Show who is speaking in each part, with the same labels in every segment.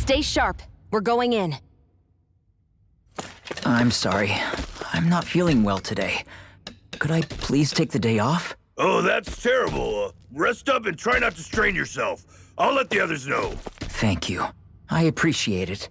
Speaker 1: Stay sharp. We're going in.
Speaker 2: I'm sorry. I'm not feeling well today. Could I please take the day off?
Speaker 3: Oh, that's terrible. Rest up and try not to strain yourself. I'll let the others know.
Speaker 2: Thank you. I appreciate it.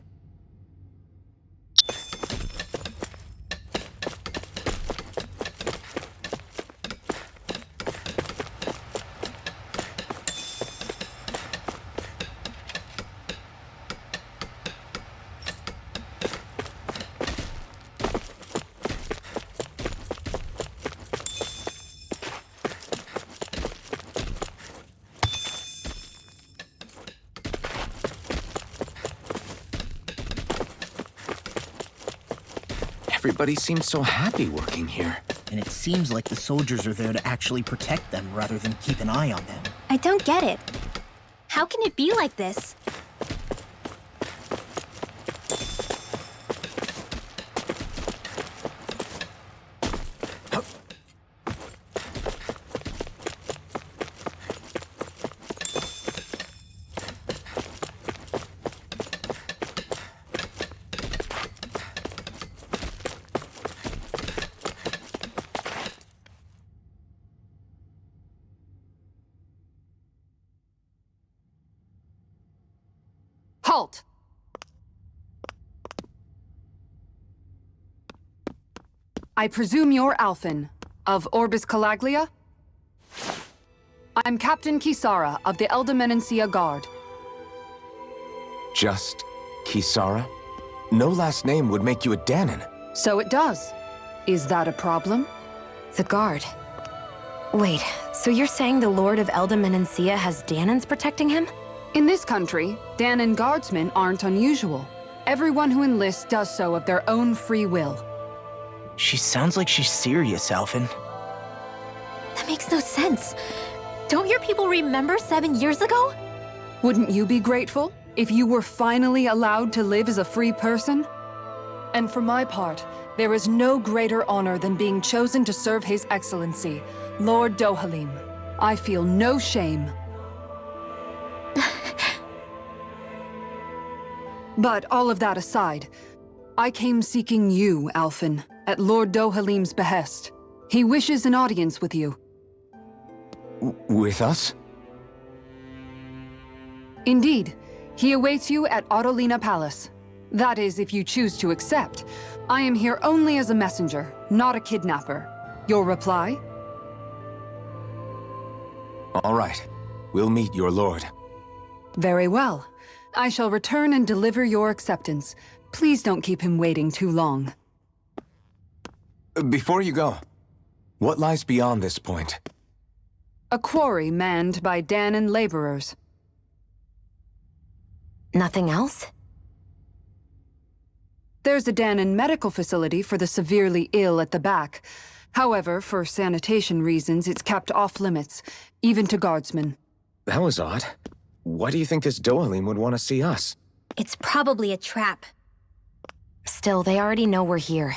Speaker 4: Everybody seems so happy working here.
Speaker 5: And it seems like the soldiers are there to actually protect them rather than keep an eye on them.
Speaker 6: I don't get it. How can it be like this?
Speaker 7: Halt! I presume you're Alphen, of Orbis Calaglia? I'm Captain Kisara of the Elder Guard.
Speaker 4: Just Kisara? No last name would make you a Dahnan.
Speaker 7: So it does. Is that a problem?
Speaker 1: The guard. Wait, so you're saying the Lord of Elder Menancia has Dahnans protecting him?
Speaker 7: In this country, Dahnan guardsmen aren't unusual. Everyone who enlists does so of their own free will.
Speaker 5: She sounds like she's serious, Alphen.
Speaker 6: That makes no sense. Don't your people remember 7 years ago?
Speaker 7: Wouldn't you be grateful if you were finally allowed to live as a free person? And for my part, there is no greater honor than being chosen to serve His Excellency, Lord Dohalim. I feel no shame. But all of that aside, I came seeking you, Alphen, at Lord Dohalim's behest. He wishes an audience with you.
Speaker 4: With us?
Speaker 7: Indeed. He awaits you at Autolina Palace. That is, if you choose to accept. I am here only as a messenger, not a kidnapper. Your reply?
Speaker 4: All right. We'll meet your lord.
Speaker 7: Very well. I shall return and deliver your acceptance. Please don't keep him waiting too long.
Speaker 4: Before you go, what lies beyond this point?
Speaker 7: A quarry manned by Dahnan laborers.
Speaker 1: Nothing else?
Speaker 7: There's a Dahnan medical facility for the severely ill at the back. However, for sanitation reasons, it's kept off-limits, even to guardsmen.
Speaker 4: That was odd. Why do you think this Dohalim would want to see us?
Speaker 6: It's probably a trap.
Speaker 1: Still, they already know we're here.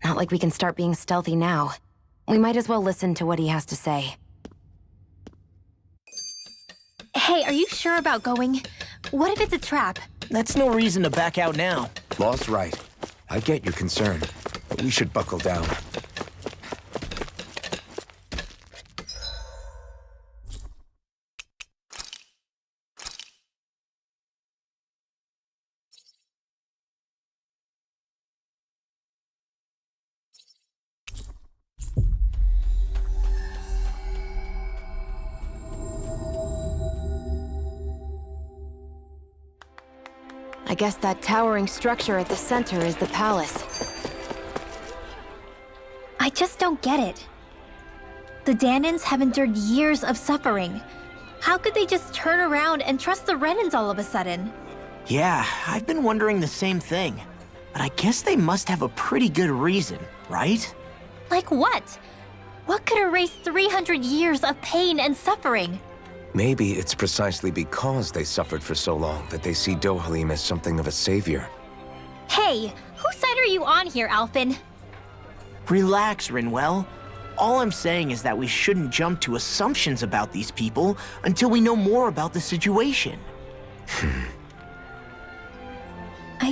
Speaker 1: Not like we can start being stealthy now. We might as well listen to what he has to say.
Speaker 6: Hey, are you sure about going? What if it's a trap?
Speaker 5: That's no reason to back out now.
Speaker 4: Law's right. I get your concern, but we should buckle down.
Speaker 1: I guess that towering structure at the center is the palace.
Speaker 6: I just don't get it. The Dahnans have endured years of suffering. How could they just turn around and trust the Renans all of a sudden?
Speaker 5: Yeah, I've been wondering the same thing. But I guess they must have a pretty good reason, right?
Speaker 6: Like what? What could erase 300 years of pain and suffering?
Speaker 4: Maybe it's precisely because they suffered for so long that they see Dohalim as something of a savior.
Speaker 6: Hey, whose side are you on here, Alphen?
Speaker 5: Relax, Rinwell. All I'm saying is that we shouldn't jump to assumptions about these people until we know more about the situation.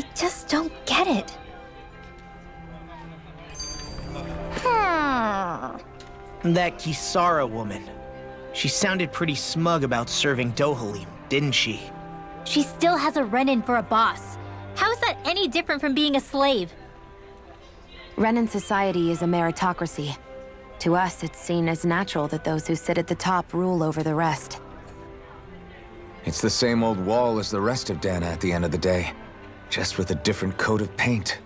Speaker 6: I just don't get it.
Speaker 5: That Kisara woman. She sounded pretty smug about serving Dohalim, didn't she?
Speaker 6: She still has a Renan for a boss. How is that any different from being a slave?
Speaker 1: Renan society is a meritocracy. To us, it's seen as natural that those who sit at the top rule over the rest.
Speaker 4: It's the same old wall as the rest of Dahna at the end of the day, just with a different coat of paint.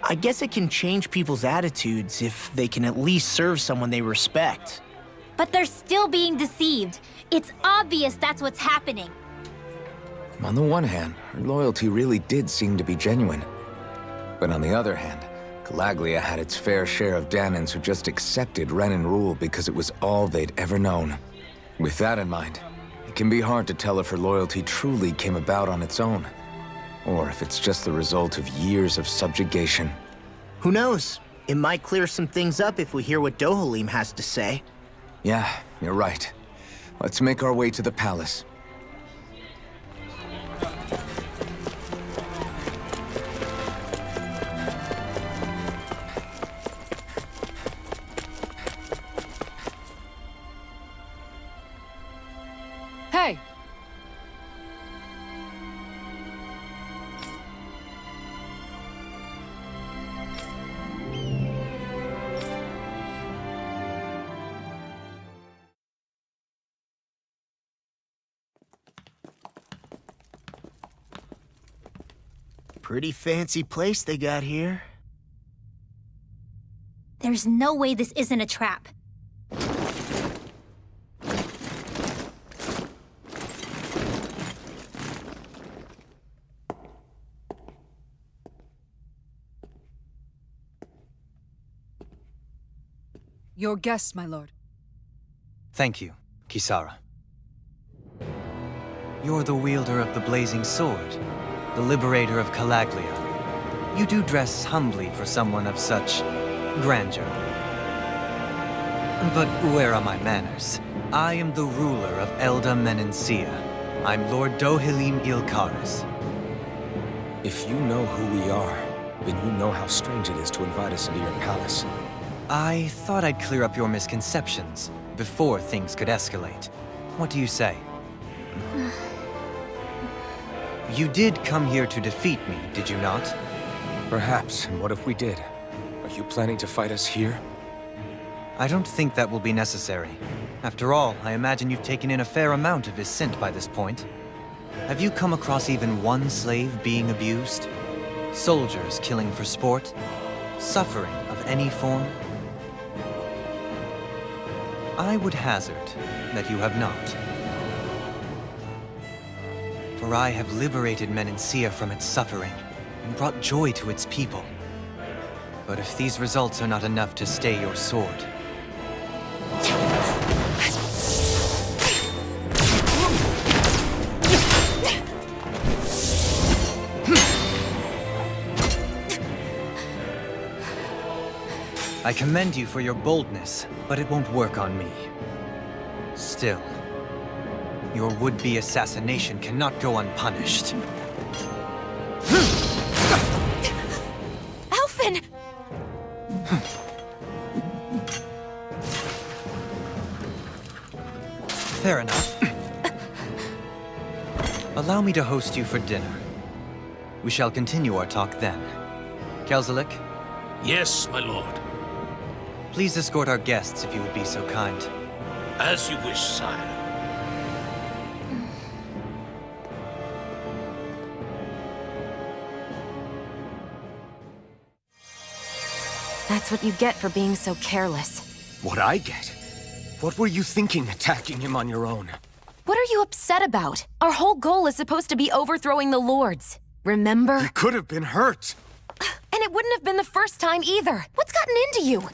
Speaker 5: I guess it can change people's attitudes if they can at least serve someone they respect.
Speaker 6: But they're still being deceived. It's obvious that's what's happening.
Speaker 4: On the one hand, her loyalty really did seem to be genuine. But on the other hand, Calaglia had its fair share of Dahnans who just accepted Renan rule because it was all they'd ever known. With that in mind, it can be hard to tell if her loyalty truly came about on its own, or if it's just the result of years of subjugation.
Speaker 5: Who knows? It might clear some things up if we hear what Dohalim has to say.
Speaker 4: Yeah, you're right. Let's make our way to the palace.
Speaker 7: Hey!
Speaker 5: Pretty fancy place they got here.
Speaker 6: There's no way this isn't a trap.
Speaker 7: Your guests, my lord.
Speaker 8: Thank you, Kisara. You're the wielder of the blazing sword, the liberator of Calaglia. You do dress humbly for someone of such grandeur. But where are my manners? I am the ruler of Elda Menancia. I'm Lord Dohalim Ilkaris.
Speaker 4: If you know who we are, then you know how strange it is to invite us into your palace.
Speaker 8: I thought I'd clear up your misconceptions before things could escalate. What do you say? You did come here to defeat me, did you not?
Speaker 4: Perhaps, and what if we did? Are you planning to fight us here?
Speaker 8: I don't think that will be necessary. After all, I imagine you've taken in a fair amount of his scent by this point. Have you come across even one slave being abused? Soldiers killing for sport? Suffering of any form? I would hazard that you have not. For I have liberated Menancia from its suffering and brought joy to its people. But if these results are not enough to stay your sword, I commend you for your boldness, but it won't work on me. Still, your would-be assassination cannot go unpunished.
Speaker 1: Alphen!
Speaker 8: Fair enough. Allow me to host you for dinner. We shall continue our talk then. Kelzelik,
Speaker 9: Yes, my lord.
Speaker 8: please escort our guests if you would be so kind.
Speaker 9: As you wish, sire.
Speaker 1: That's what you get for being so careless.
Speaker 4: What I get? What were you thinking attacking him on your own?
Speaker 1: What are you upset about? Our whole goal is supposed to be overthrowing the lords. Remember?
Speaker 4: He could have been hurt.
Speaker 1: And it wouldn't have been the first time either. What's gotten into you?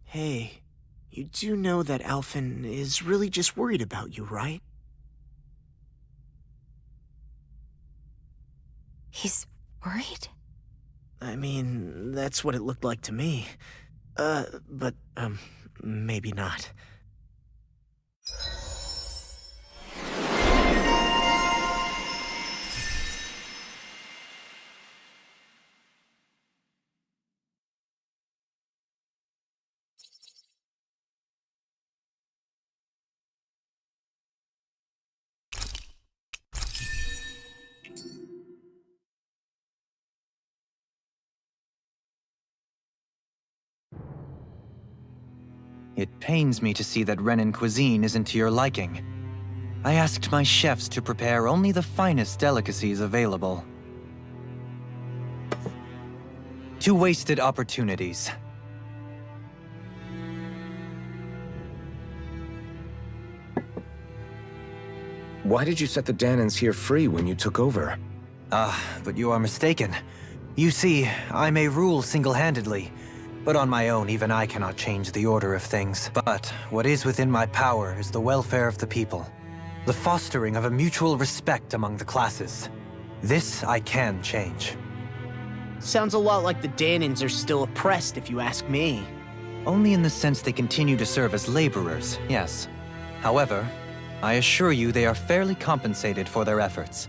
Speaker 5: Hey, you do know that Alphen is really just worried about you, right?
Speaker 1: He's worried?
Speaker 5: I mean, that's what it looked like to me. But maybe not.
Speaker 8: It pains me to see that Renan cuisine isn't to your liking. I asked my chefs to prepare only the finest delicacies available. 2 wasted opportunities.
Speaker 4: Why did you set the Dahnans here free when you took over?
Speaker 8: But you are mistaken. You see, I may rule single-handedly, but on my own, even I cannot change the order of things. But what is within my power is the welfare of the people, the fostering of a mutual respect among the classes. This I can change.
Speaker 5: Sounds a lot like the Dahnans are still oppressed, if you ask me.
Speaker 8: Only in the sense they continue to serve as laborers, yes. However, I assure you they are fairly compensated for their efforts.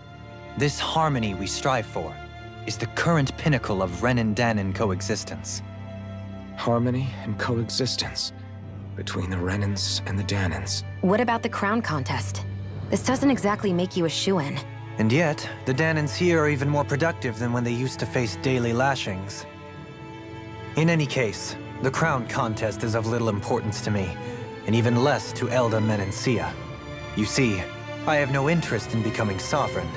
Speaker 8: This harmony we strive for is the current pinnacle of Renan-Dahnan coexistence.
Speaker 4: Harmony and coexistence between the Renans and the Dahnans.
Speaker 1: What about the crown contest? This doesn't exactly make you a shoo-in.
Speaker 8: And yet, the Dahnans here are even more productive than when they used to face daily lashings. In any case, the crown contest is of little importance to me, and even less to Elda Menencia. You see, I have no interest in becoming sovereign.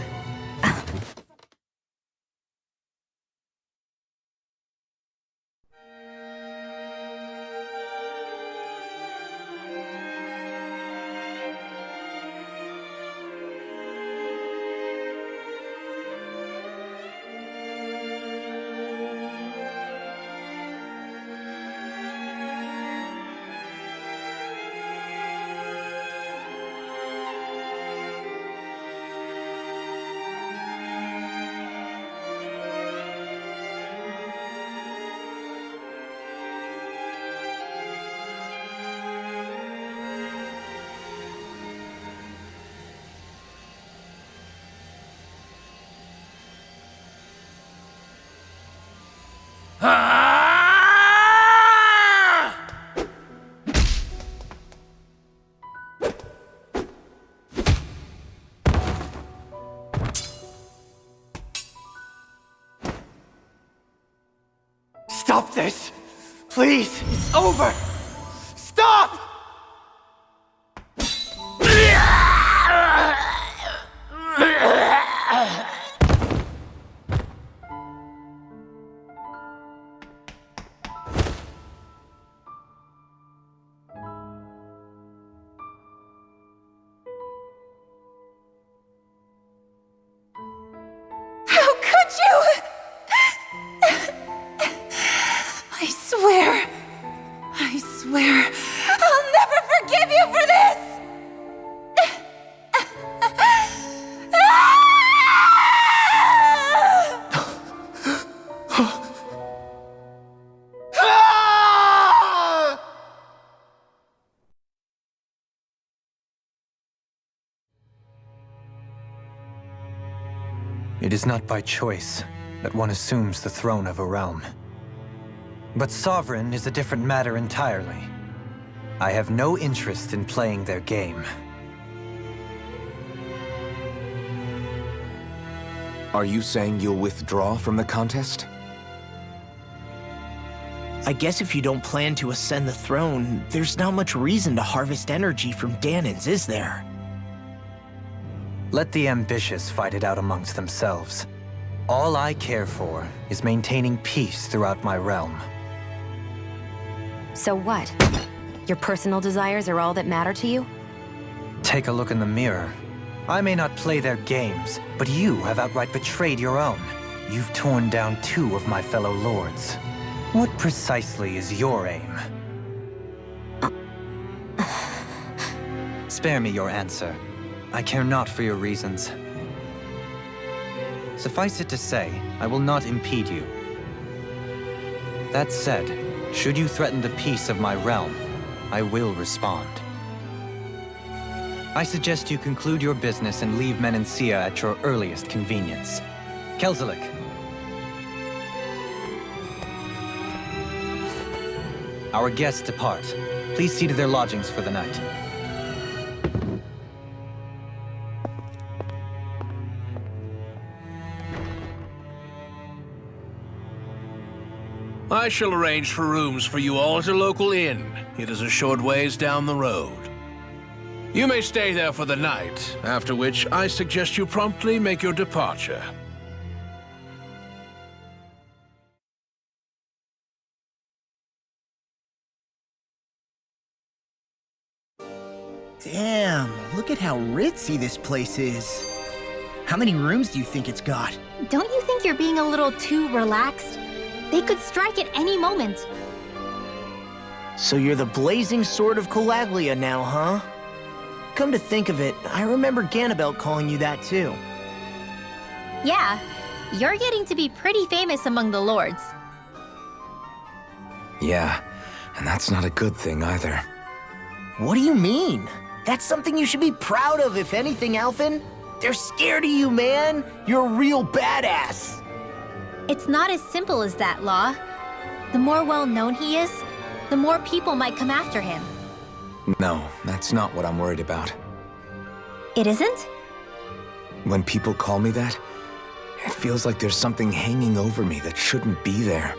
Speaker 5: Stop this! Please! It's over! Stop!
Speaker 10: How could you? I swear, I'll never forgive you for this!
Speaker 8: It is not by choice that one assumes the throne of a realm. But sovereign is a different matter entirely. I have no interest in playing their game.
Speaker 4: Are you saying you'll withdraw from the contest?
Speaker 5: I guess if you don't plan to ascend the throne, there's not much reason to harvest energy from Dahnans, is there?
Speaker 8: Let the ambitious fight it out amongst themselves. All I care for is maintaining peace throughout my realm.
Speaker 1: So what? Your personal desires are all that matter to you?
Speaker 8: Take a look in the mirror. I may not play their games, but you have outright betrayed your own. You've torn down 2 of my fellow lords. What precisely is your aim? Spare me your answer. I care not for your reasons. Suffice it to say, I will not impede you. That said, should you threaten the peace of my realm, I will respond. I suggest you conclude your business and leave Menencia at your earliest convenience. Kelzelik. Our guests depart. Please see to their lodgings for the night.
Speaker 9: I shall arrange for rooms for you all at a local inn. It is a short ways down the road. You may stay there for the night, after which I suggest you promptly make your departure.
Speaker 11: Damn, look at how ritzy this place is. How many rooms do you think it's got?
Speaker 6: Don't you think you're being a little too relaxed? They could strike at any moment.
Speaker 5: So you're the blazing sword of Calaglia now, huh? Come to think of it, I remember Ganabelt calling you that too.
Speaker 6: Yeah, you're getting to be pretty famous among the lords.
Speaker 4: Yeah, and that's not a good thing either.
Speaker 5: What do you mean? That's something you should be proud of, if anything, Alphen. They're scared of you, man. You're a real badass.
Speaker 6: It's not as simple as that, Law. The more well-known he is, the more people might come after him.
Speaker 4: No, that's not what I'm worried about.
Speaker 6: It isn't?
Speaker 4: When people call me that, it feels like there's something hanging over me that shouldn't be there.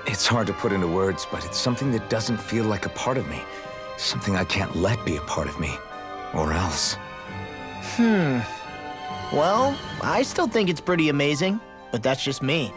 Speaker 4: It's hard to put into words, but it's something that doesn't feel like a part of me. Something I can't let be a part of me. Or else.
Speaker 5: Well, I still think it's pretty amazing, but that's just me.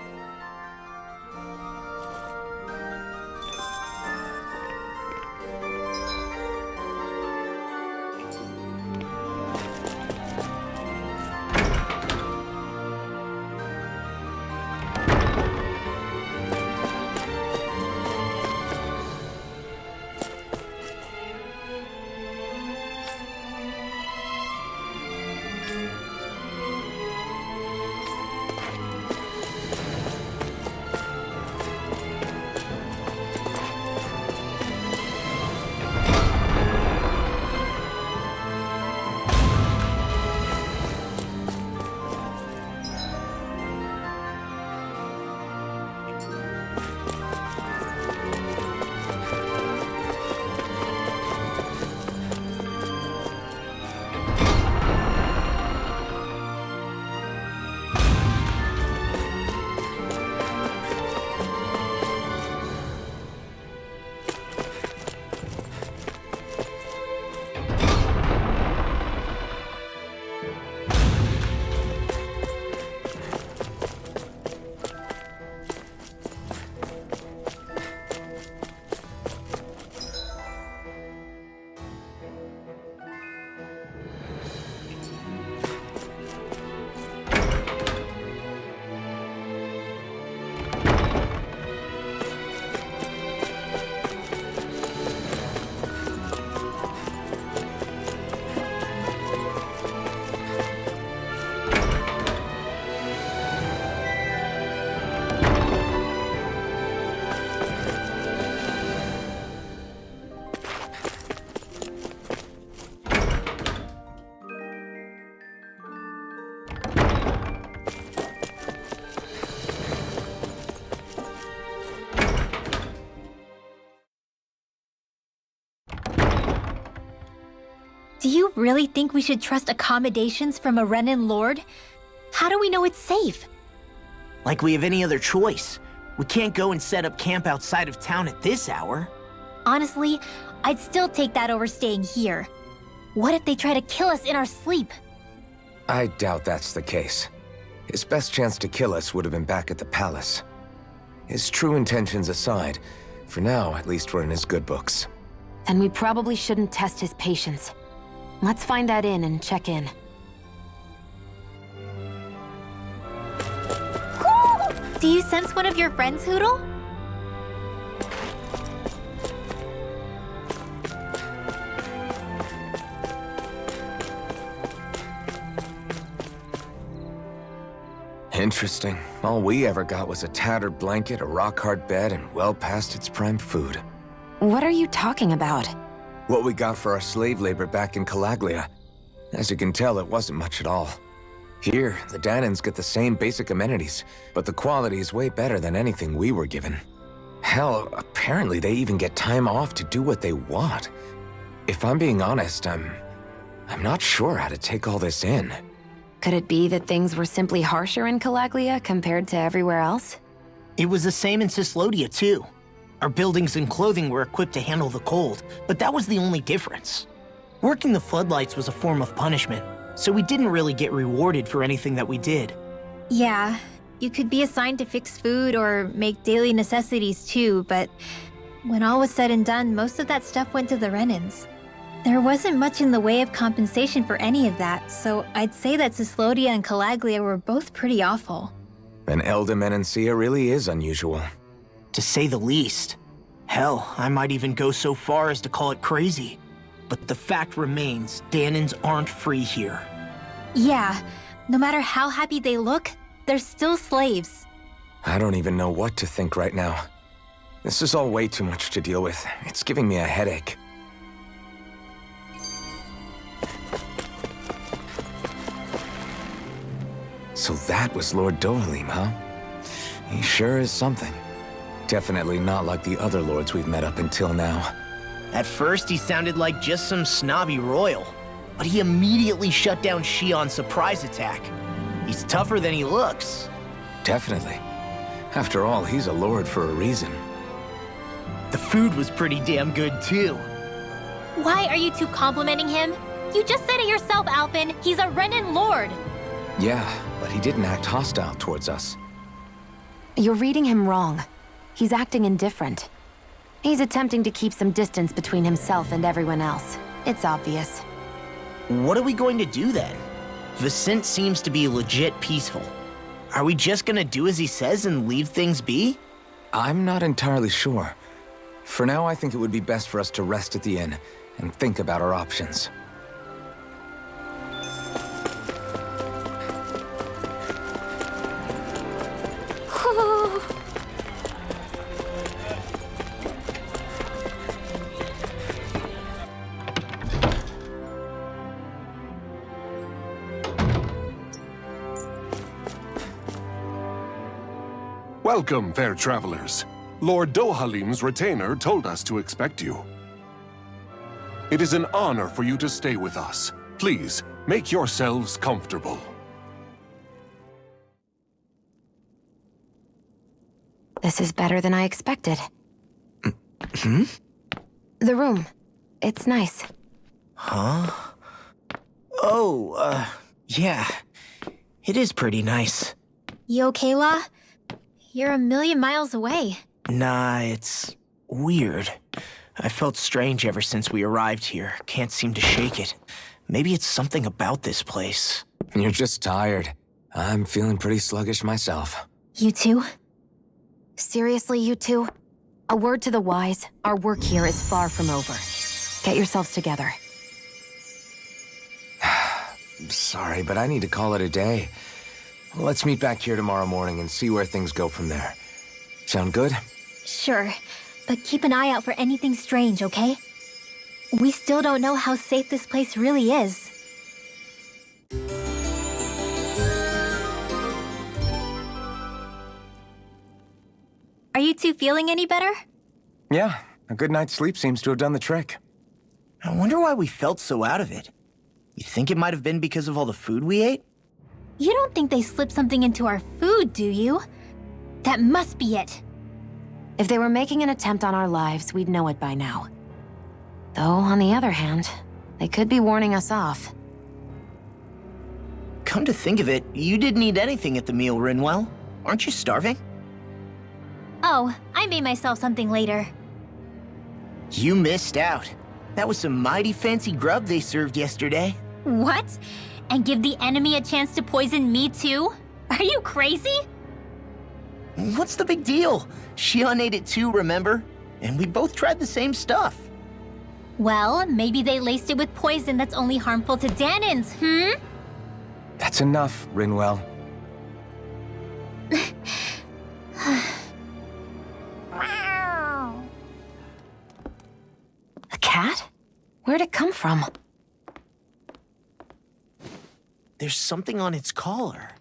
Speaker 6: Do you really think we should trust accommodations from a Renan lord? How do we know it's safe?
Speaker 5: Like we have any other choice. We can't go and set up camp outside of town at this hour.
Speaker 6: Honestly, I'd still take that over staying here. What if they try to kill us in our sleep?
Speaker 4: I doubt that's the case. His best chance to kill us would have been back at the palace. His true intentions aside, for now, at least we're in his good books.
Speaker 1: Then we probably shouldn't test his patience. Let's find that inn and check in.
Speaker 6: Do you sense one of your friends, Hootle?
Speaker 4: Interesting. All we ever got was a tattered blanket, a rock-hard bed, and well past its prime food.
Speaker 1: What are you talking about?
Speaker 4: What we got for our slave labor back in Calaglia. As you can tell, it wasn't much at all. Here, the Dahnans get the same basic amenities, but the quality is way better than anything we were given. Hell, apparently they even get time off to do what they want. If I'm being honest, I'm not sure how to take all this in.
Speaker 1: Could it be that things were simply harsher in Calaglia compared to everywhere else?
Speaker 5: It was the same in Cyslodia, too. Our buildings and clothing were equipped to handle the cold, but that was the only difference. Working the floodlights was a form of punishment, so we didn't really get rewarded for anything that we did.
Speaker 6: Yeah, you could be assigned to fix food or make daily necessities too, but when all was said and done, most of that stuff went to the Renans. There wasn't much in the way of compensation for any of that, so I'd say that Cyslodia and Calaglia were both pretty awful.
Speaker 4: An Elda Menancia really is unusual.
Speaker 5: To say the least. Hell, I might even go so far as to call it crazy. But the fact remains, Dahnans aren't free here.
Speaker 6: Yeah, no matter how happy they look, they're still slaves.
Speaker 4: I don't even know what to think right now. This is all way too much to deal with. It's giving me a headache. So that was Lord Dohalim, huh? He sure is something. Definitely not like the other lords we've met up until now.
Speaker 5: At first, he sounded like just some snobby royal, but he immediately shut down Shion's surprise attack. He's tougher than he looks.
Speaker 4: Definitely. After all, he's a lord for a reason.
Speaker 5: The food was pretty damn good, too.
Speaker 6: Why are you two complimenting him? You just said it yourself, Alphen. He's a Renan lord.
Speaker 4: Yeah, but he didn't act hostile towards us.
Speaker 1: You're reading him wrong. He's acting indifferent. He's attempting to keep some distance between himself and everyone else. It's obvious.
Speaker 5: What are we going to do then? Vicent seems to be legit peaceful. Are we just gonna do as he says and leave things be?
Speaker 4: I'm not entirely sure. For now, I think it would be best for us to rest at the inn and think about our options.
Speaker 12: Welcome, fair travelers. Lord Dohalim's retainer told us to expect you. It is an honor for you to stay with us. Please, make yourselves comfortable.
Speaker 1: This is better than I expected.
Speaker 4: Hmm?
Speaker 1: The room. It's nice.
Speaker 5: Huh? Oh, yeah. It is pretty nice.
Speaker 6: You okay, La? You're a million miles away.
Speaker 5: Nah, it's weird. I felt strange ever since we arrived here. Can't seem to shake it. Maybe it's something about this place.
Speaker 4: You're just tired. I'm feeling pretty sluggish myself.
Speaker 6: You too?
Speaker 1: Seriously, you two? A word to the wise, our work here is far from over. Get yourselves together.
Speaker 4: Sorry, but I need to call it a day. Let's meet back here tomorrow morning and see where things go from there. Sound good?
Speaker 6: Sure, but keep an eye out for anything strange, okay? We still don't know how safe this place really is. Are you two feeling any better?
Speaker 4: Yeah, a good night's sleep seems to have done the trick.
Speaker 5: I wonder why we felt so out of it. You think it might have been because of all the food we ate?
Speaker 6: You don't think they slipped something into our food, do you? That must be it.
Speaker 1: If they were making an attempt on our lives, we'd know it by now. Though, on the other hand, they could be warning us off.
Speaker 5: Come to think of it, you didn't eat anything at the meal, Rinwell. Aren't you starving?
Speaker 6: Oh, I made myself something later.
Speaker 5: You missed out. That was some mighty fancy grub they served yesterday.
Speaker 6: What? And give the enemy a chance to poison me too? Are you crazy?
Speaker 5: What's the big deal? Shion ate it too, remember? And we both tried the same stuff.
Speaker 6: Well, maybe they laced it with poison that's only harmful to Dahnans, hmm?
Speaker 4: That's enough, Rinwell.
Speaker 1: A cat? Where'd it come from?
Speaker 5: There's something on its collar.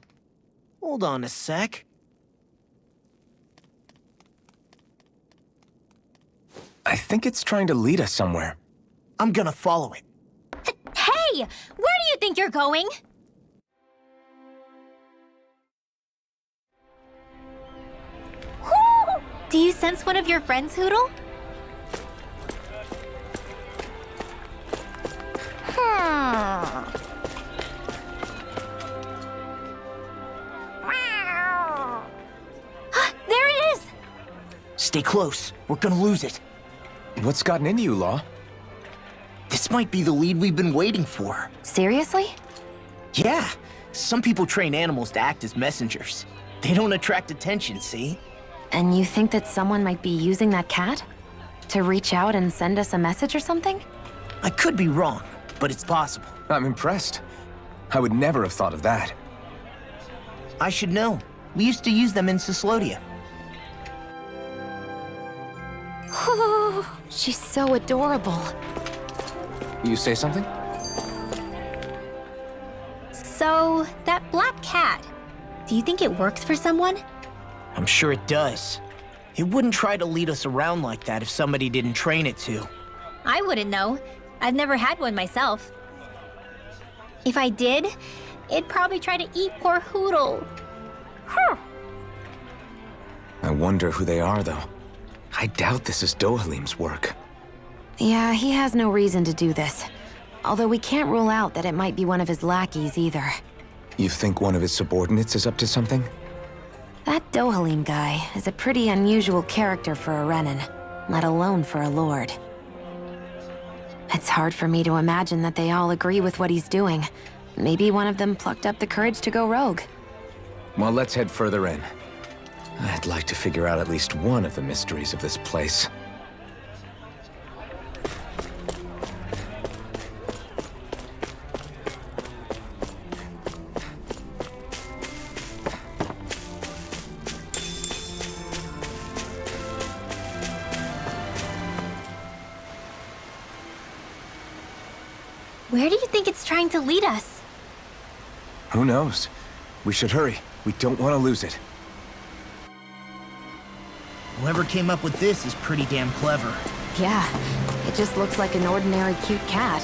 Speaker 5: Hold on a sec.
Speaker 4: I think it's trying to lead us somewhere.
Speaker 5: I'm gonna follow it.
Speaker 6: Hey! Where do you think you're going? Do you sense one of your friends, Hootle? There it is!
Speaker 5: Stay close. We're gonna lose it.
Speaker 4: What's gotten into you, Law?
Speaker 5: This might be the lead we've been waiting for.
Speaker 1: Seriously?
Speaker 5: Yeah. Some people train animals to act as messengers. They don't attract attention, see?
Speaker 1: And you think that someone might be using that cat? To reach out and send us a message or something?
Speaker 5: I could be wrong, but it's possible.
Speaker 4: I'm impressed. I would never have thought of that.
Speaker 5: I should know. We used to use them in Cyslodia.
Speaker 1: She's so adorable.
Speaker 4: You say something?
Speaker 6: So, that black cat, do you think it works for someone?
Speaker 5: I'm sure it does. It wouldn't try to lead us around like that if somebody didn't train it to.
Speaker 6: I wouldn't know. I've never had one myself. If I did, it'd probably try to eat poor Hootle.
Speaker 4: I wonder who they are, though. I doubt this is Dohalim's work.
Speaker 1: Yeah, he has no reason to do this. Although we can't rule out that it might be one of his lackeys either.
Speaker 4: You think one of his subordinates is up to something?
Speaker 1: That Dohalim guy is a pretty unusual character for a Renan, let alone for a lord. It's hard for me to imagine that they all agree with what he's doing. Maybe one of them plucked up the courage to go rogue.
Speaker 4: Well, let's head further in. I'd like to figure out at least one of the mysteries of this place.
Speaker 6: Where do you think it's trying to lead us?
Speaker 4: Who knows? We should hurry. We don't want to lose it.
Speaker 5: Whoever came up with this is pretty damn clever.
Speaker 1: Yeah, it just looks like an ordinary cute cat.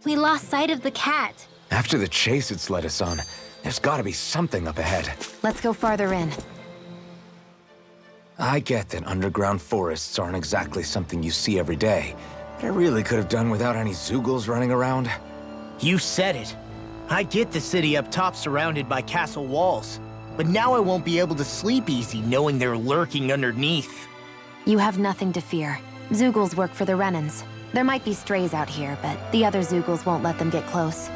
Speaker 6: We lost sight of the cat.
Speaker 4: After the chase it's led us on, there's gotta be something up ahead.
Speaker 1: Let's go farther in.
Speaker 4: I get that underground forests aren't exactly something you see every day, but I really could have done without any Zeugles running around.
Speaker 5: You said it. I get the city up top surrounded by castle walls, but now I won't be able to sleep easy knowing they're lurking underneath.
Speaker 1: You have nothing to fear. Zeugles work for the Renans. There might be strays out here, but the other Zeugles won't let them get close.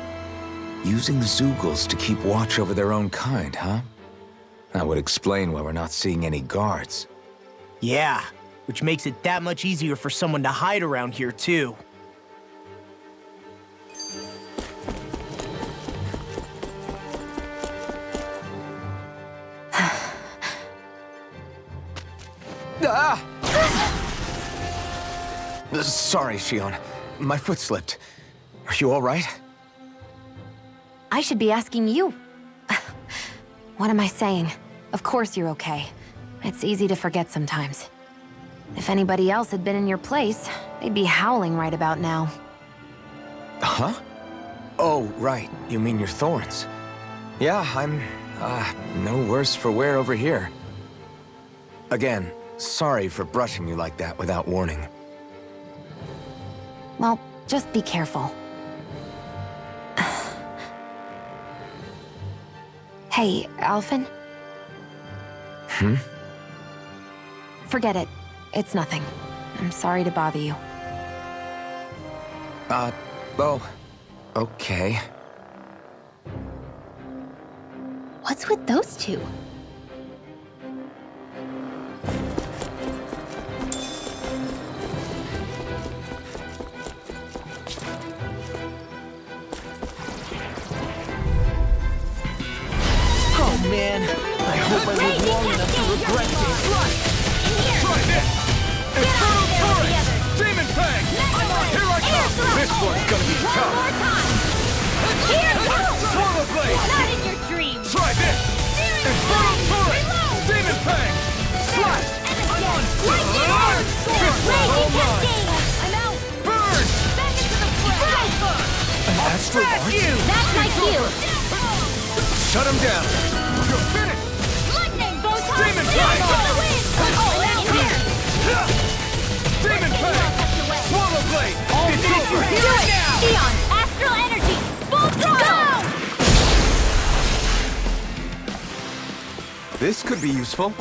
Speaker 4: Using Zeugles to keep watch over their own kind, huh? That would explain why we're not seeing any guards.
Speaker 5: Yeah, which makes it that much easier for someone to hide around here, too.
Speaker 4: Ah! Sorry, Shion. My foot slipped. Are you all right?
Speaker 1: I should be asking you. What am I saying? Of course you're okay. It's easy to forget sometimes. If anybody else had been in your place, they'd be howling right about now.
Speaker 4: Huh? Oh, right. You mean your thorns. Yeah, I'm, no worse for wear over here. Again, sorry for brushing you like that without warning.
Speaker 1: Well, just be careful. Hey, Alphen? Forget it. It's nothing. I'm sorry to bother you.
Speaker 4: Oh, okay.
Speaker 6: What's with those two?
Speaker 5: Oh man, I hope I live long enough to regret this.
Speaker 3: Try this! Infernal Torrent! Demon Fang! Here I come! This one's gonna be tough!
Speaker 10: Here goes!
Speaker 3: Swallow Blade!
Speaker 10: Not in your dreams!
Speaker 3: Try this! Infernal Torrent! Demon Fang! Slash! I'm on! This one's all mine!
Speaker 10: I'm out!
Speaker 3: Burn!
Speaker 10: Back into the fray!
Speaker 3: I'll smash you!
Speaker 6: That's my cue!
Speaker 3: Shut him down! You're finished!
Speaker 10: Lightning, Botan!
Speaker 3: Demon Fang! Demon Fang! Swallow Blade! It's over!
Speaker 10: Do it! Eon, Astral Energy! Full throttle!
Speaker 3: This could be useful.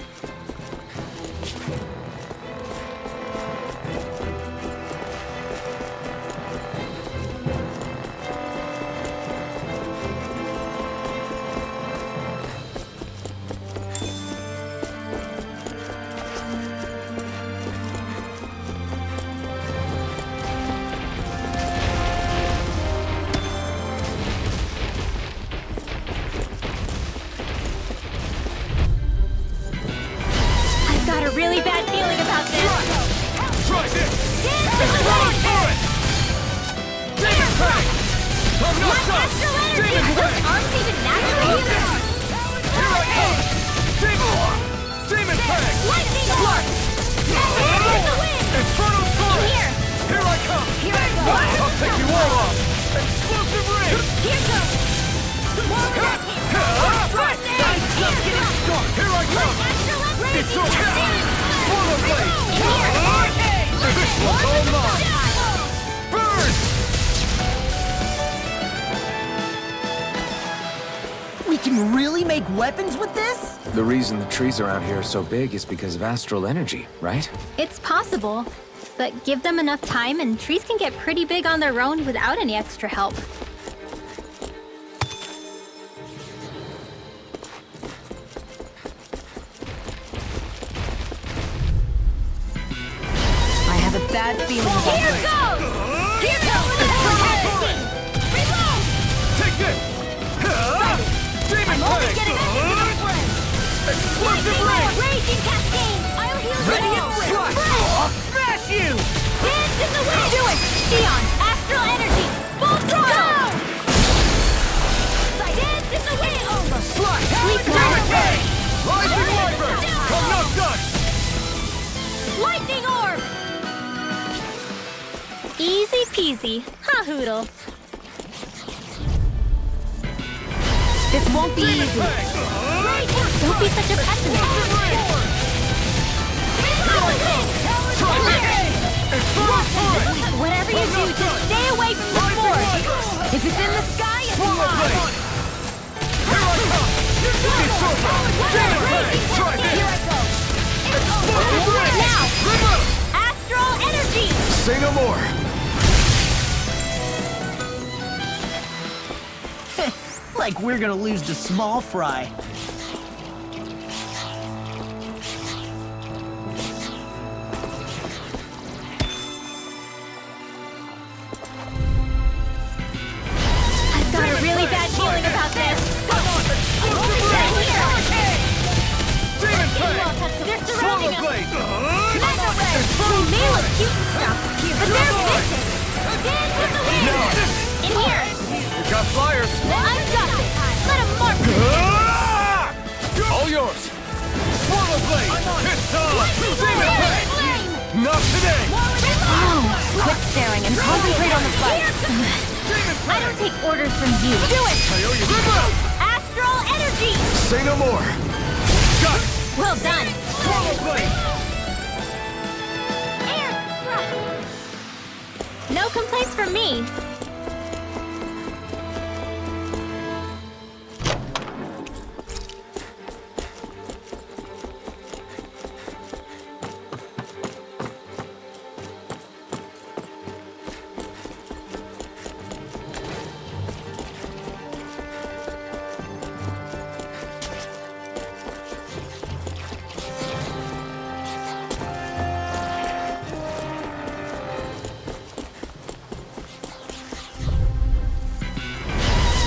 Speaker 10: I've got a really bad feeling about this.
Speaker 3: Try this!
Speaker 10: Dance in the wind!
Speaker 3: Demon Fang! I'm not
Speaker 10: What
Speaker 3: done!
Speaker 10: Astral Energy?
Speaker 3: Demon
Speaker 10: Are those
Speaker 3: Fang!
Speaker 10: arms even naturally healing?
Speaker 3: Here I come! Demon Fang!
Speaker 10: Lightning Orb! Dance in the wind!
Speaker 3: Infernal Torrent!
Speaker 10: Here!
Speaker 3: Here I come!
Speaker 10: Here I go!
Speaker 3: I'll take you all off! Explosive Ring!
Speaker 10: Here goes! More attack here!
Speaker 3: Right! I'm just getting started! Here I come!
Speaker 10: Astral Energy!
Speaker 3: It's your turn! Swallow Blade! This one's all mine! Burn!
Speaker 11: We can really make weapons with this?
Speaker 4: The reason the trees around here are so big is because of astral energy, right?
Speaker 6: It's possible, but give them enough time and trees can get pretty big on their own without any extra help.
Speaker 1: I have a bad feeling about
Speaker 10: Here
Speaker 1: this.
Speaker 10: goes! Here goes! Reload!
Speaker 3: Take this! Demon
Speaker 10: I'm only
Speaker 3: Fang!
Speaker 10: getting it!
Speaker 3: Explosive Ring!
Speaker 10: Raging Cascade! I'll heal
Speaker 3: Ready
Speaker 10: you
Speaker 3: and
Speaker 10: all!
Speaker 3: strike!
Speaker 10: I'll smash you! Dance in the wind! Do it! Eon, Astral Energy! Full throttle! Dance in the wind!
Speaker 3: Slash!
Speaker 10: Sweet
Speaker 3: Demon
Speaker 10: power!
Speaker 3: Fang! Rising Wyvern! I'm not done!
Speaker 10: Lightning Orb!
Speaker 6: Easy peasy, huh, Hoodle?
Speaker 1: This won't be
Speaker 3: Demon
Speaker 1: easy.
Speaker 3: Fang!
Speaker 6: Don't be such a pessimist.
Speaker 10: Whatever you do, just stay away from the force!
Speaker 1: If it's in the sky, it's
Speaker 3: Swallow
Speaker 1: mine.
Speaker 3: Blade! Here I come! It's over! Demon Fang! Try this! Explosive Ring!
Speaker 10: Now!
Speaker 3: Remote!
Speaker 10: Astral Energy!
Speaker 3: Say no more!
Speaker 11: Like we're gonna lose to small fry.
Speaker 10: I've got a really bad feeling about this!
Speaker 3: Demon Fang!
Speaker 10: They're
Speaker 3: Swallow
Speaker 10: surrounding us!
Speaker 3: Blade!
Speaker 10: Mega Red! They may look cute and stuff, but they're missing! Dance in the wind! In here!
Speaker 3: We got flyers!
Speaker 10: I've got this! Let them mark me!
Speaker 3: All yours! Swallow Blade! It's time! Demon Fang! Not today!
Speaker 1: Quit staring and concentrate on the fight.
Speaker 3: Demon
Speaker 6: I
Speaker 3: Fang!
Speaker 6: don't take orders from you.
Speaker 10: Do it!
Speaker 3: I owe you Remote!
Speaker 10: Astral Energy!
Speaker 3: Say no more! Got it!
Speaker 10: Well done!
Speaker 3: Swallow Blade!
Speaker 10: Air thrust!
Speaker 6: No complaints from me.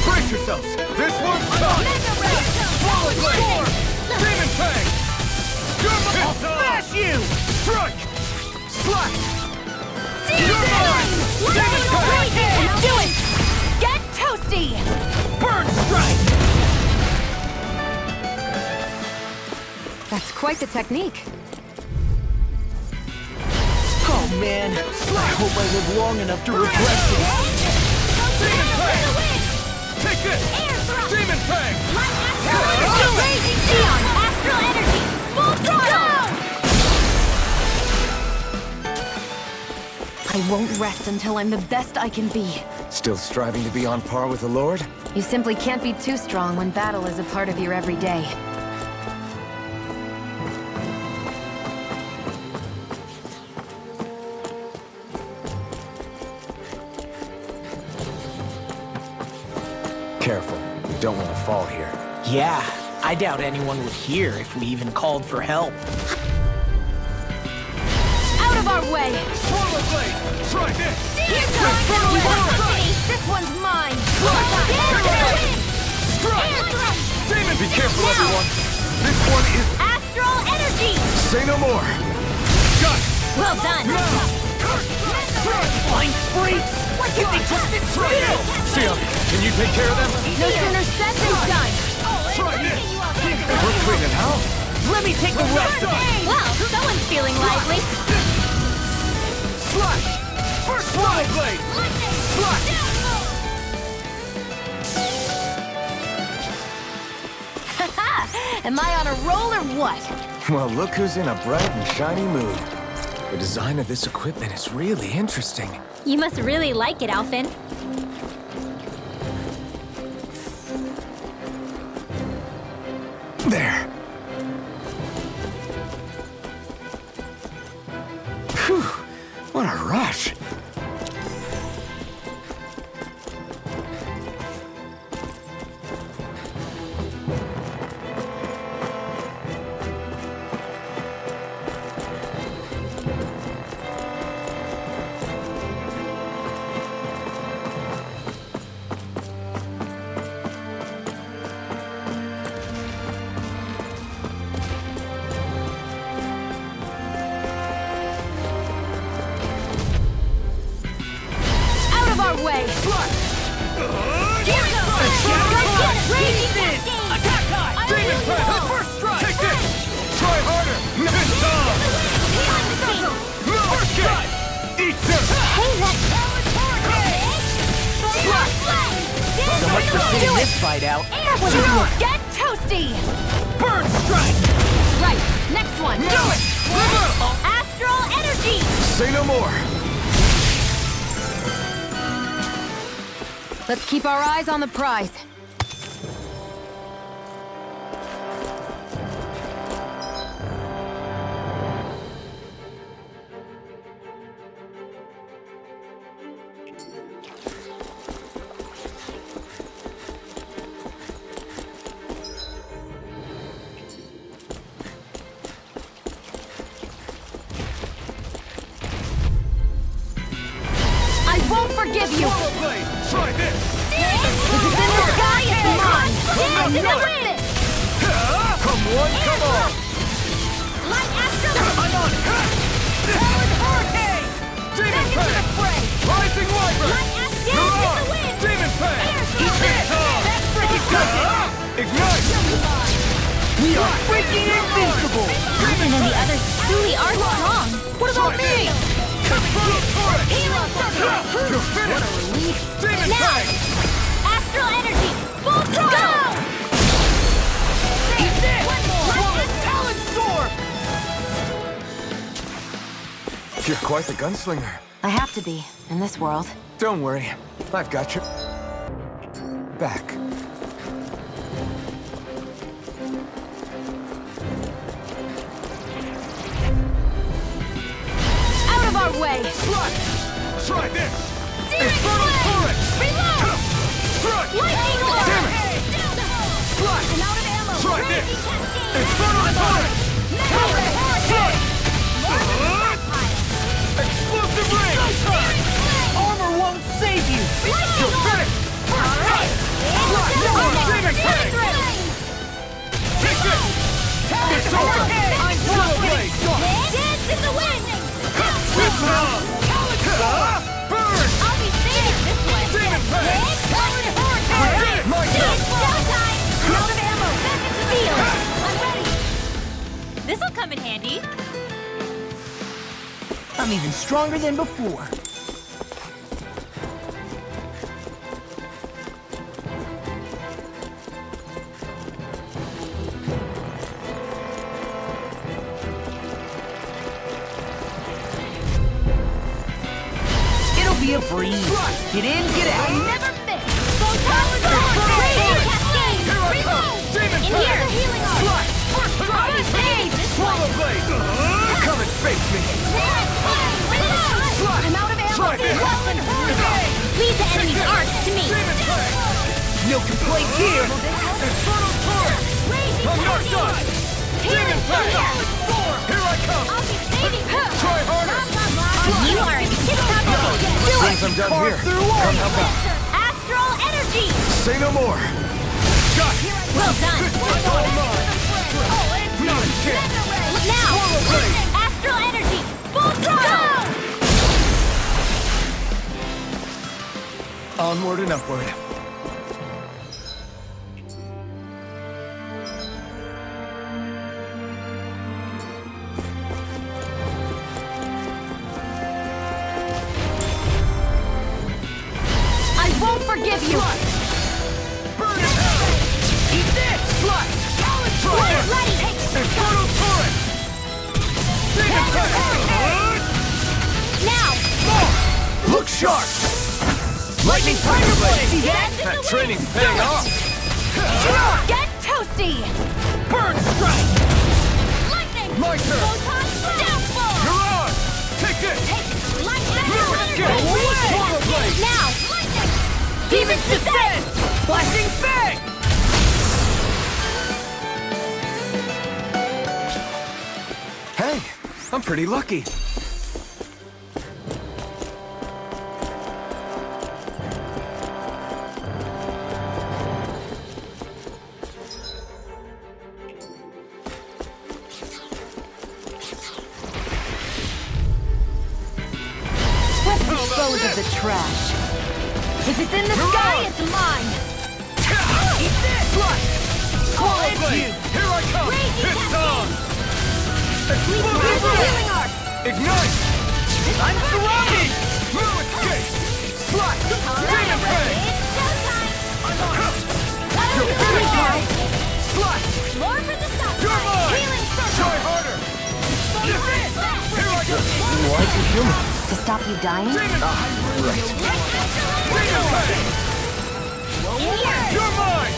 Speaker 3: Brace yourselves! This one's tough! Swallow Blade! Demon Fang! I'll smash you! Strike! Slash! You're mine! Demon Fang!
Speaker 10: Do it! Get toasty!
Speaker 3: Burn Strike!
Speaker 1: That's quite the technique.
Speaker 11: Oh man, I hope I live long enough to regret this.
Speaker 3: Demon Fang! Take this!
Speaker 10: Air thrust!
Speaker 3: Demon Fang!
Speaker 10: Light astral energy! Raging Neon! Astral energy! Full throttle!
Speaker 1: I won't rest until I'm the best I can be.
Speaker 4: Still striving to be on par with the Lord?
Speaker 1: You simply can't be too strong when battle is a part of your everyday.
Speaker 4: Careful. We don't want to fall here.
Speaker 5: Yeah, I doubt anyone would hear if we even called for help.
Speaker 1: Out of our way!
Speaker 3: Swallow Blade! Try this!
Speaker 1: This one's mine!
Speaker 3: Strike! Demon, be careful, everyone! This one is...
Speaker 10: Astral energy!
Speaker 3: Say no more! Got it!
Speaker 10: Well done!
Speaker 5: Flying freaks! What can they just sit still?
Speaker 3: Sia, can you take care of them?
Speaker 1: No sooner said than done!
Speaker 3: Try this! We're cleaning house!
Speaker 5: Let me take the rest.
Speaker 10: Well, someone's feeling lively.
Speaker 3: Slash! First Swallow Blade! Slash!
Speaker 1: Am I on a roll or what?
Speaker 4: Well, look who's in a bright and shiny mood. The design of this equipment is really interesting.
Speaker 10: You must really like it, Alphen.
Speaker 4: There. Phew, what a rush.
Speaker 1: Way!
Speaker 3: Demon Fang! First strike! Take this! Try harder! This time! First strike! Eat this!
Speaker 5: So much for sitting this fight out.
Speaker 1: Get toasty!
Speaker 5: Burn strike!
Speaker 1: Right, next one!
Speaker 3: Do it!
Speaker 10: Astral energy!
Speaker 3: Say no more!
Speaker 1: Let's keep our eyes on the prize. I won't forgive you!
Speaker 3: Swallow Blade! Try this! Come one, come all!
Speaker 10: Light astral
Speaker 3: I'm on!
Speaker 10: hurricane!
Speaker 3: Demon Fang! Rising Wyvern! You're on! Demon Fang! Eat this! Ignite!
Speaker 5: We are freaking invincible!
Speaker 10: Alphen and the others truly are strong.
Speaker 3: What about me? You're finished! Demon
Speaker 10: Now!
Speaker 3: Fang!
Speaker 10: Astral energy! Full throttle!
Speaker 3: Eat this!
Speaker 10: One more!
Speaker 3: Talon Storm!
Speaker 4: You're quite the gunslinger.
Speaker 1: I have to be, in this world.
Speaker 4: Don't worry, I've got your back.
Speaker 1: Out of our way!
Speaker 3: Slash! Try this!
Speaker 10: Demon
Speaker 3: Infernal
Speaker 10: Flame!
Speaker 3: Torrent!
Speaker 10: Reload!
Speaker 3: Strike!
Speaker 10: Lightning
Speaker 3: Damn
Speaker 10: Orb!
Speaker 3: Slash!
Speaker 10: I'm out of ammo!
Speaker 3: Try this!
Speaker 10: Crazy cascade!
Speaker 3: Infernal Torrent!
Speaker 10: Power hurricane!
Speaker 3: Explosive ring!
Speaker 5: Armor won't save you!
Speaker 3: You're finished! Slash! Demon Fang! Take this! It's over! I'm Swallow Blade!
Speaker 10: Dance in the wind!
Speaker 3: Whip now! Burn!
Speaker 10: I'll be saving this one!
Speaker 3: Demon Fang!
Speaker 10: Powered hurricane!
Speaker 3: My
Speaker 10: It's
Speaker 3: turn!
Speaker 10: showtime! Out of ammo! Steel! I'm ready! This'll come in handy.
Speaker 5: I'm even stronger than before. be a breeze. Get in, get out.
Speaker 10: Never miss! Radiant Cascade! Reload! In here! Healing arm! First aid!
Speaker 3: Swallow blade! Come and face me!
Speaker 10: I'm out of ammo! Leave the enemy's arcs to me!
Speaker 5: No complaints here.
Speaker 3: Infernal torrent!
Speaker 10: Raging
Speaker 3: From your
Speaker 10: Cascade!
Speaker 3: side!
Speaker 10: Here!
Speaker 3: Here I come!
Speaker 10: I'll be saving her!
Speaker 3: Try harder!
Speaker 10: You are in tip-top shape! Do it!
Speaker 4: Since I'm done here, come help out.
Speaker 10: Astral energy!
Speaker 4: Say no more.
Speaker 3: Got it!
Speaker 10: Well done!
Speaker 3: All mine! Not a chance!
Speaker 10: Now! Astral energy! Full throttle!
Speaker 4: Onward and upward.
Speaker 10: I won't forgive you!
Speaker 3: Burn in hell! Eat this! Slice!
Speaker 10: We're ready!
Speaker 3: Infernal torrent! Demon Fang!
Speaker 10: Now!
Speaker 3: Look sharp! Lightning Tiger Blade!
Speaker 10: See that?
Speaker 3: That training's paying off!
Speaker 10: Get toasty!
Speaker 3: Burn strike!
Speaker 10: Lightning!
Speaker 3: My turn!
Speaker 10: Photon downfall!
Speaker 3: You're on! Take this!
Speaker 10: Lightning!
Speaker 3: Get away! Swallow blade!
Speaker 10: Now! Lightning!
Speaker 3: Demons descend! Flashing Fang!
Speaker 4: Hey, I'm pretty lucky.
Speaker 10: Let's dispose of the trash. If it's in the sky, it's mine!
Speaker 3: Eat this! Swallow blade! Here I come!
Speaker 10: Raging
Speaker 3: It's
Speaker 10: Cascade!
Speaker 3: on!
Speaker 10: Here's the healing arc!
Speaker 3: Ignite!
Speaker 10: I'm surrounded!
Speaker 3: No escape! Slice! Demon Fang!
Speaker 10: You're
Speaker 3: finished, Mike! Slice!
Speaker 10: More for the stop!
Speaker 3: You're mine!
Speaker 10: Healing circle!
Speaker 3: Try harder! Eat this! Here I go!
Speaker 4: Why'd you heal me?
Speaker 1: To stop you dying?
Speaker 3: Demon
Speaker 4: Right.
Speaker 3: Demon Fang! You're mine!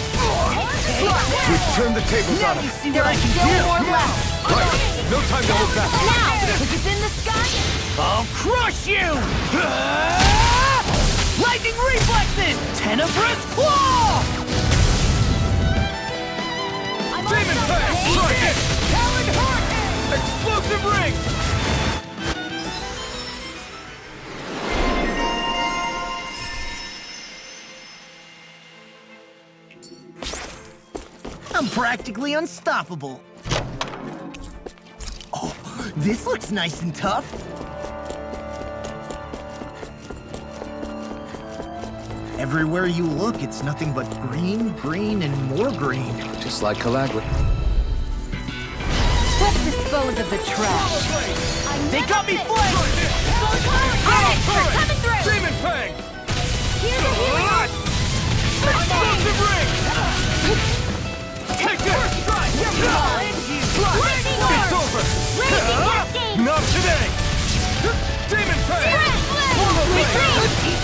Speaker 3: Slice!
Speaker 4: We've turned the tables on him.
Speaker 5: See what I can do.
Speaker 10: More left!
Speaker 4: Right. No time to look back.
Speaker 10: Now! If it's in the sky,
Speaker 5: I'll crush you! Lightning reflexes! Tenebrous claw!
Speaker 10: I'm
Speaker 3: Demon
Speaker 10: also
Speaker 3: Fang!
Speaker 10: ready.
Speaker 3: Try it! Talon Heart! Explosive ring!
Speaker 5: I'm practically unstoppable. Oh, this looks nice and tough. Everywhere you look, it's nothing but green, green, and more green.
Speaker 4: Just like Calagua.
Speaker 10: let's dispose of the trash.
Speaker 5: They got me flanked!
Speaker 10: Alright, we're coming through!
Speaker 3: Demon Fang!
Speaker 10: Here's the healing arc!
Speaker 3: Explosive ring! Take this!
Speaker 10: Lightning
Speaker 3: It's
Speaker 10: arc!
Speaker 3: over!
Speaker 10: Raging Cascade!
Speaker 3: Not today! Demon Fang! Swallow blade!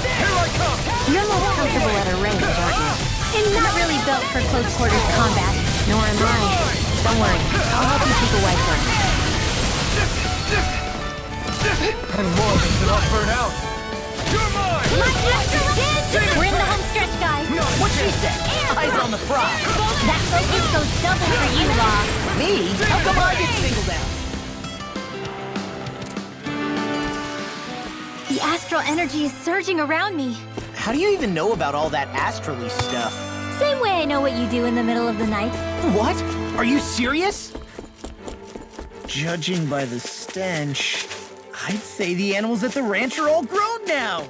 Speaker 3: Here I come!
Speaker 1: You're most comfortable at a range, aren't you?
Speaker 6: I'm not really built for close quarters combat.
Speaker 1: Nor am I. Don't worry, I'll help you keep away from it.
Speaker 3: And more than not burn out! You're mine!
Speaker 6: We're in the home stretch, guys.
Speaker 5: What she said? Eyes on the prize.
Speaker 6: That focus goes double for you, Law.
Speaker 5: Me? How come I get singled out?
Speaker 6: The astral energy is surging around me.
Speaker 5: How do you even know about all that astrally stuff?
Speaker 6: Same way I know what you do in the middle of the night.
Speaker 5: What? Are you serious? Judging by the stench, I'd say the animals at the ranch are all grown now.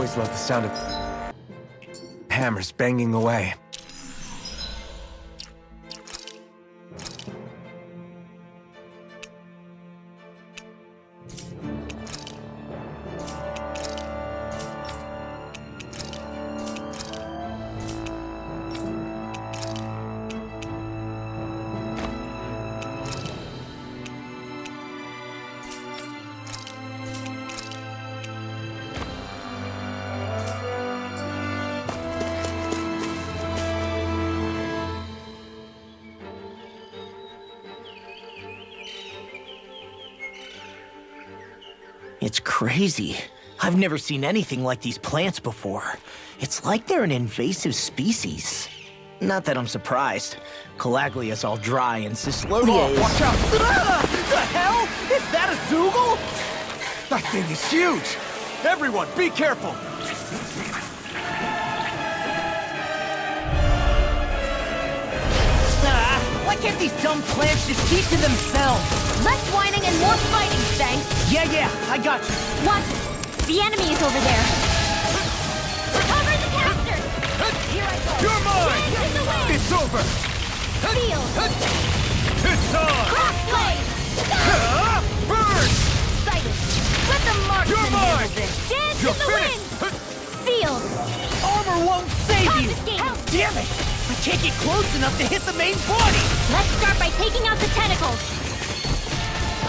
Speaker 4: always loved the sound of hammers banging away.
Speaker 5: It's crazy. I've never seen anything like these plants before. It's like they're an invasive species. Not that I'm surprised. Calaglia's all dry and Cyslodia is...
Speaker 3: Watch out!
Speaker 5: The hell? Is that a Zoogle?
Speaker 3: That thing is huge! Everyone, be careful!
Speaker 5: Why can't these dumb plants just keep to themselves?
Speaker 10: Less whining and more fighting, thanks.
Speaker 5: Yeah, I got you.
Speaker 10: Watch it. The enemy is over there. Cover the caster! Here I go.
Speaker 3: You're mine!
Speaker 10: Dance in the wind!
Speaker 3: It's over!
Speaker 10: Seal!
Speaker 3: It's on!
Speaker 10: Crossblade!
Speaker 3: Burn!
Speaker 10: Sighted! Let the marksman
Speaker 3: You're
Speaker 10: handle
Speaker 3: mine!
Speaker 10: this! Dance
Speaker 3: You're
Speaker 10: in the wind! Sealed!
Speaker 5: Armor won't save you!
Speaker 10: Confiscate!
Speaker 5: Damn it! I can't get close enough to hit the main body!
Speaker 10: Let's start by taking out the tentacles.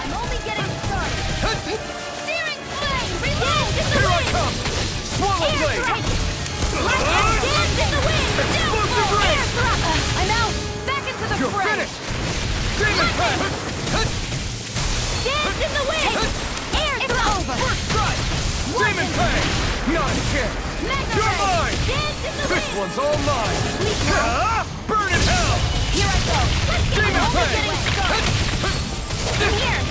Speaker 10: I'm only getting started. Searing flame! Dance in the
Speaker 3: Here I
Speaker 10: wind!
Speaker 3: come! Swallow blade!
Speaker 10: Dance in the wind!
Speaker 3: Explosive
Speaker 10: Air
Speaker 3: ray!
Speaker 10: thrust! I'm out! Back into the
Speaker 3: You're
Speaker 10: fray!
Speaker 3: finished! Demon Pack!
Speaker 10: Dance in the wind! Air thrust!
Speaker 3: First strike! Demon Pack! Not a chance!
Speaker 10: Mega
Speaker 3: You're
Speaker 10: ray!
Speaker 3: mine!
Speaker 10: Dance in the
Speaker 3: This
Speaker 10: wind!
Speaker 3: one's all mine!
Speaker 10: Sweet girl!
Speaker 3: Burn in hell!
Speaker 10: Here I go! Let's get
Speaker 3: Demon
Speaker 10: only
Speaker 3: Pack!
Speaker 10: getting started! In here!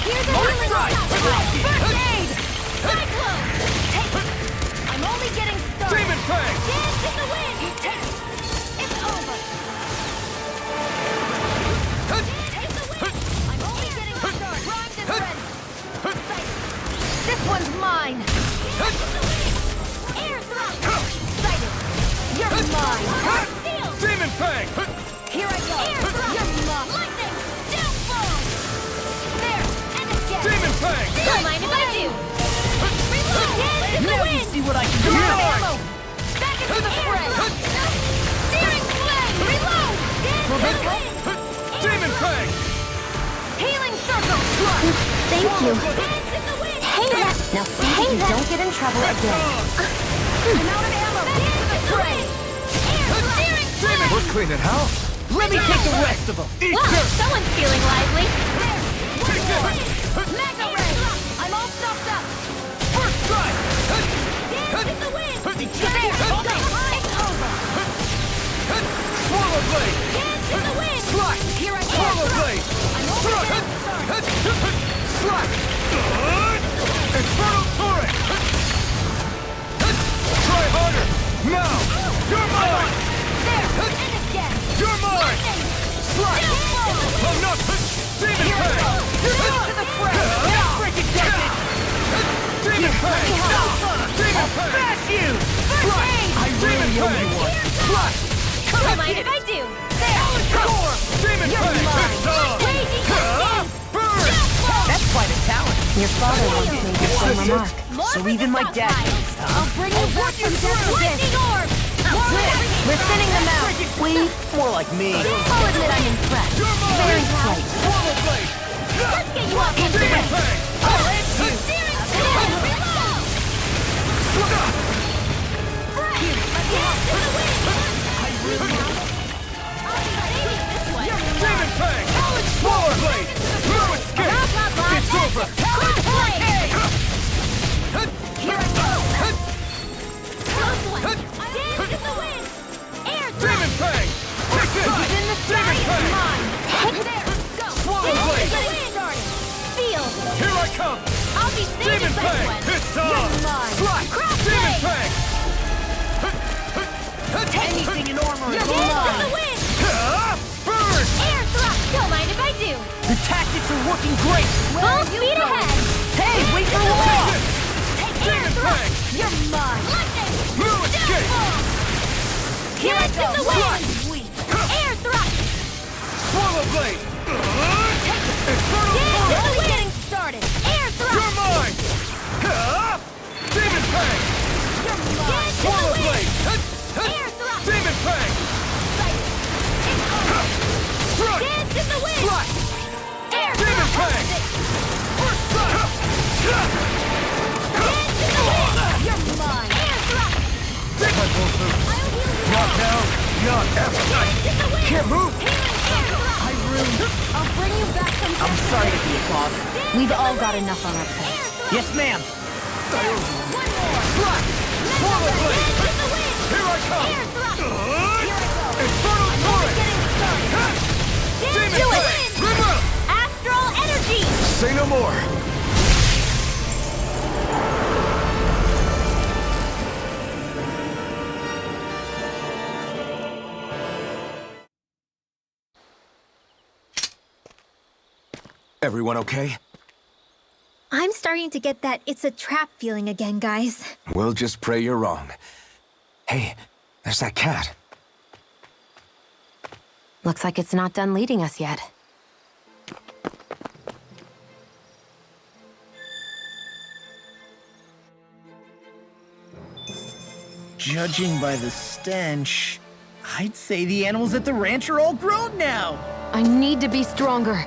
Speaker 10: Here's a
Speaker 3: First
Speaker 10: healing
Speaker 3: strike!
Speaker 10: shot! First aid! Cyclone! Take it! I'm only getting started!
Speaker 3: Demon Pack!
Speaker 10: Dance in the wind! Take it! It's over! Take the wind! I'm only getting started! Primed and ready! Sight. This one's mine! Dance in the wind! Air thrust! Sighted! You're mine! Sealed!
Speaker 3: Demon Pack!
Speaker 10: Here I go! Air thrust! You're mine! Lightning! Downfall! There! And again!
Speaker 3: Demon Pack!
Speaker 10: Don't mind if I do! Reload! Dance in the
Speaker 5: Now you
Speaker 10: wind!
Speaker 5: see what I can do!
Speaker 10: Come on, ammo! Back into the fray! Searing flame! Reload! Dance in the wind!
Speaker 3: Demon Pack!
Speaker 10: Healing circle!
Speaker 1: Thank you.
Speaker 10: Dance in the wind!
Speaker 1: Hey, now see if you don't get in trouble again.
Speaker 10: I'm out of ammo! Dance in the fray! Searing flame!
Speaker 3: We're cleaning house!
Speaker 5: Let me take the rest of them!
Speaker 10: Wow, someone's feeling lively!
Speaker 3: Take this!
Speaker 10: Mega ray! I'm all stuffed up!
Speaker 3: First strike!
Speaker 10: Dance in the wind!
Speaker 5: There!
Speaker 10: Go! It's over!
Speaker 3: Swallow blade!
Speaker 10: Dance in the wind!
Speaker 3: Slash!
Speaker 10: Here I go!
Speaker 3: Swallow blade!
Speaker 10: I'm only getting started!
Speaker 3: Slash! Infernal turret! Try harder! Now! You're mine!
Speaker 10: There! And again!
Speaker 3: You're mine! Slash!
Speaker 10: Downfall!
Speaker 3: I'm not... Demon
Speaker 10: Here I
Speaker 3: Pack!
Speaker 10: go! To the fray!
Speaker 5: Break it down!
Speaker 3: Demon Pack! Demon Pack!
Speaker 5: Smash you!
Speaker 10: First aid!
Speaker 5: I really owe you one.
Speaker 3: Slash!
Speaker 10: Don't mind if I do! There!
Speaker 3: Demon
Speaker 10: You're
Speaker 3: Pack!
Speaker 10: mine!
Speaker 3: It's on!
Speaker 10: Blazing lightning!
Speaker 3: Burn!
Speaker 5: That's quite a talent.
Speaker 1: Your father once made the same remark.
Speaker 10: More
Speaker 5: So
Speaker 10: for
Speaker 5: even
Speaker 10: the
Speaker 5: my dad
Speaker 10: stockpile.
Speaker 5: knows, huh?
Speaker 10: I'll bring you back from death to lightning orb!
Speaker 1: We're thinning them out.
Speaker 5: More like me.
Speaker 1: I'll admit I'm impressed. Very slight.
Speaker 3: Swallow blade!
Speaker 10: Let's get you up into
Speaker 3: Demon
Speaker 10: it!
Speaker 3: Pack!
Speaker 10: I'll end you! Searing flame! Reload! Spray! Dance in the wind! I'll be saving this one!
Speaker 3: Demon Pack! Swallow blade! No escape! It's over!
Speaker 10: Crossblade! Here I go! Close one! Dance in the wind! Air
Speaker 3: Demon
Speaker 10: thrust!
Speaker 3: Pack! Take this!
Speaker 10: Who's in the sky
Speaker 3: Demon
Speaker 10: is
Speaker 3: Pack!
Speaker 10: mine! There! Go!
Speaker 3: Swallow
Speaker 10: This
Speaker 3: blade!
Speaker 10: is getting started! Sealed!
Speaker 3: Here I come!
Speaker 10: I'll be saving
Speaker 3: Demon
Speaker 10: this
Speaker 3: Pack!
Speaker 10: one!
Speaker 3: It's on!
Speaker 10: You're mine!
Speaker 3: Slash! Demon
Speaker 10: Crossblade!
Speaker 3: Pack!
Speaker 5: Anything in armor is
Speaker 10: Dance in the
Speaker 5: mine.
Speaker 10: wind!
Speaker 3: Burn!
Speaker 10: Air thrust! Don't mind if I do!
Speaker 5: The tactics are working great.
Speaker 10: Full speed ahead!
Speaker 5: Hey, wait for law!
Speaker 10: Take air
Speaker 3: Demon
Speaker 10: thrust!
Speaker 3: Pack!
Speaker 10: You're mine! Lightning!
Speaker 3: No escape!
Speaker 10: Here I go! The wind! Air thrust!
Speaker 3: Swallow blade! Infernal
Speaker 10: Only
Speaker 3: torrent!
Speaker 10: getting started! Air thrust!
Speaker 3: You're mine! Demon fang!
Speaker 10: You're mine!
Speaker 3: Swallow blade!
Speaker 10: Air thrust!
Speaker 3: Demon fang! Strike!
Speaker 10: Dance in the wind!
Speaker 3: Slash!
Speaker 10: Air
Speaker 3: Demon
Speaker 10: thrust!
Speaker 3: fang! First strike!
Speaker 10: Dance in the wind! You're mine! Air thrust!
Speaker 3: Take my bull food!
Speaker 10: I'll heal you
Speaker 3: Not
Speaker 10: now!
Speaker 3: now! Not ever!
Speaker 10: Dance in the wind!
Speaker 3: Can't move!
Speaker 10: Air thrust!
Speaker 11: I ruined.
Speaker 10: I'll bring you back from
Speaker 11: I'm sorry to be a bother.
Speaker 1: We've all got enough on our plates.
Speaker 11: Yes, ma'am.
Speaker 10: One more!
Speaker 3: Slash! Swallow blade!
Speaker 10: Dance in the wind!
Speaker 3: Here I come!
Speaker 10: Air thrust! Here I go!
Speaker 3: Infernal torrent!
Speaker 10: Getting started!
Speaker 3: Demon
Speaker 10: Do it!
Speaker 3: fang! Remove!
Speaker 10: Astral energy!
Speaker 3: Say no more!
Speaker 4: Everyone okay?
Speaker 6: I'm starting to get that it's a trap feeling again, guys.
Speaker 4: We'll just pray you're wrong. Hey, there's that cat.
Speaker 1: Looks like it's not done leading us yet.
Speaker 11: Judging by the stench, I'd say the animals at the ranch are all grown now.
Speaker 1: I need to be stronger.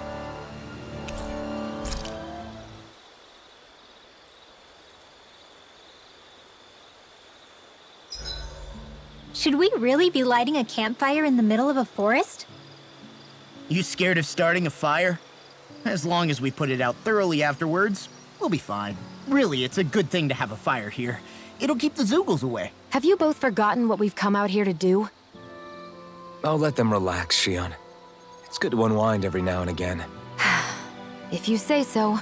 Speaker 6: Should we really be lighting a campfire in the middle of a forest?
Speaker 11: You scared of starting a fire? As long as we put it out thoroughly afterwards, we'll be fine. Really, it's a good thing to have a fire here. It'll keep the Zoogles away.
Speaker 1: Have you both forgotten what we've come out here to do?
Speaker 4: I'll let them relax, Shion. It's good to unwind every now and again.
Speaker 1: If you say so.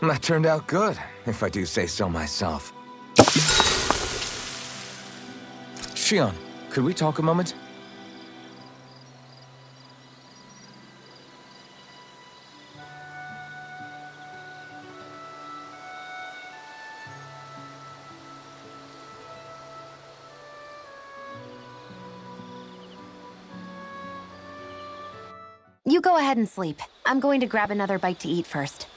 Speaker 4: That turned out good, if I do say so myself. Shion, could we talk a moment?
Speaker 1: You go ahead and sleep. I'm going to grab another bite to eat first.